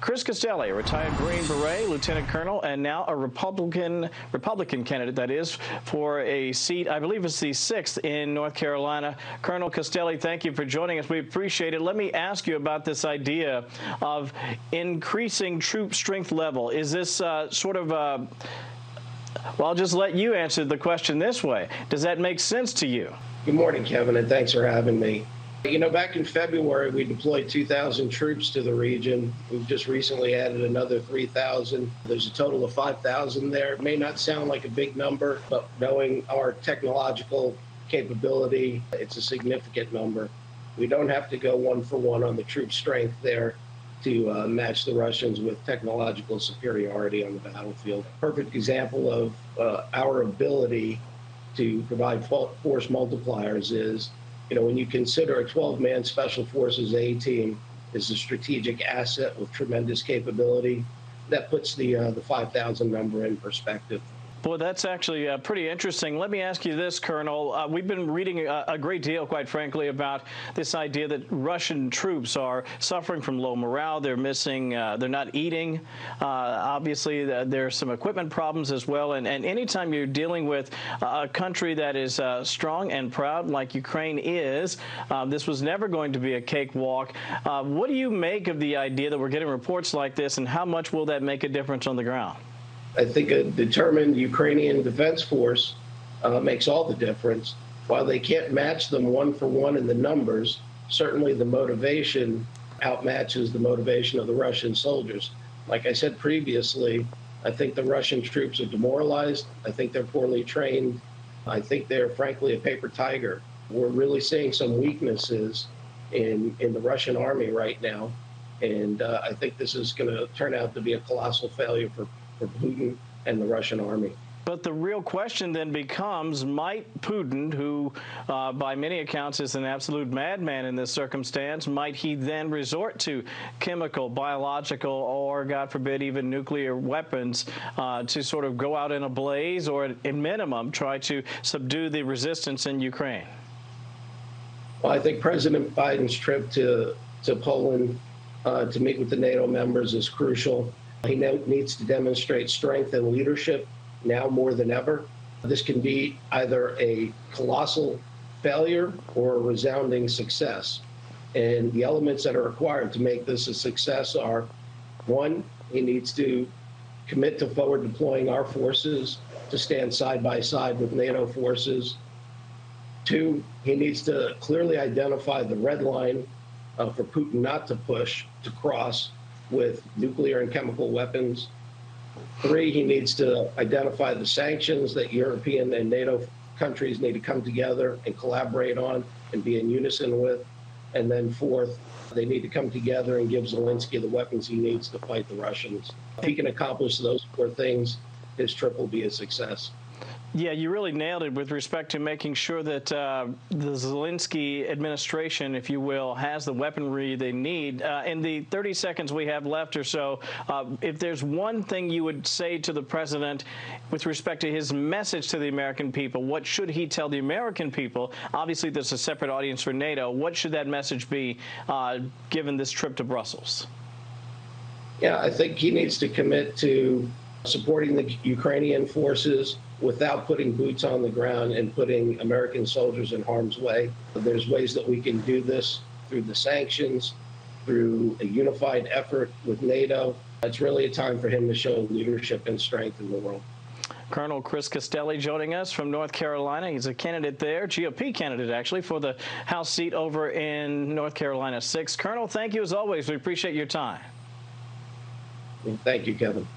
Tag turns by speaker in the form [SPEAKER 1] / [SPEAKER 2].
[SPEAKER 1] Chris Castelli, a retired Green Beret, Lieutenant Colonel, and now a Republican candidate, that is, for a seat, I believe it's the 6th in North Carolina. Colonel Castelli, thank you for joining us. We appreciate it. Let me ask you about this idea of increasing troop strength level. Is this sort of well, I'll just let you answer the question this way. Does that make sense to you?
[SPEAKER 2] Good morning, Kevin, and thanks for having me. You know, back in February, we deployed 2,000 troops to the region. We've just recently added another 3,000. There's a total of 5,000 there. It may not sound like a big number, but knowing our technological capability, it's a significant number. We don't have to go one for one on the troop strength there to match the Russians with technological superiority on the battlefield. Perfect example of our ability to provide force multipliers is, you know, when you consider a 12-man Special Forces A-team is a strategic asset with tremendous capability, that puts the 5,000 number in perspective.
[SPEAKER 1] Boy, that's actually pretty interesting. Let me ask you this, Colonel. We've been reading a great deal, quite frankly, about this idea that Russian troops are suffering from low morale. They're missing, they're not eating. Obviously, there's some equipment problems as well. And anytime you're dealing with a country that is strong and proud, like Ukraine is, this was never going to be a cakewalk. What do you make of the idea that we're getting reports like this, and how much will that make a difference on the ground?
[SPEAKER 2] I think a determined Ukrainian defense force makes all the difference. While they can't match them one for one in the numbers, certainly the motivation outmatches the motivation of the Russian soldiers. Like I said previously, I think the Russian troops are demoralized. I think they're poorly trained. I think they're frankly a paper tiger. We're really seeing some weaknesses in the Russian army right now. And I think this is going to turn out to be a colossal failure for Putin and the Russian army.
[SPEAKER 1] But the real question then becomes, might Putin, who by many accounts is an absolute madman in this circumstance, might he then resort to chemical, biological, or, God forbid, even nuclear weapons to sort of go out in a blaze, or at minimum try to subdue the resistance in Ukraine?
[SPEAKER 2] Well, I think President Biden's trip to Poland to meet with the NATO members is crucial. He needs to demonstrate strength and leadership now more than ever. This can be either a colossal failure or a resounding success. And the elements that are required to make this a success are, one, he needs to commit to forward deploying our forces to stand side by side with NATO forces. Two, he needs to clearly identify the red line for Putin not to push, to cross with nuclear and chemical weapons. Three, he needs to identify the sanctions that European and NATO countries need to come together and collaborate on and be in unison with. And then fourth, they need to come together and give Zelensky the weapons he needs to fight the Russians. If he can accomplish those four things, his trip will be a success.
[SPEAKER 1] Yeah, you really nailed it with respect to making sure that the Zelensky administration, if you will, has the weaponry they need. In the 30 seconds we have left or so, if there's one thing you would say to the president with respect to his message to the American people, what should he tell the American people? Obviously, there's a separate audience for NATO. What should that message be given this trip to Brussels?
[SPEAKER 2] Yeah, I think he needs to commit to supporting the Ukrainian forces without putting boots on the ground and putting American soldiers in harm's way. There's ways that we can do this through the sanctions, through a unified effort with NATO. It's really a time for him to show leadership and strength in the world.
[SPEAKER 1] Colonel Chris Castelli joining us from North Carolina. He's a candidate there, GOP candidate actually, for the House seat over in North Carolina 6. Colonel, thank you as always. We appreciate your time.
[SPEAKER 2] Thank you, Kevin.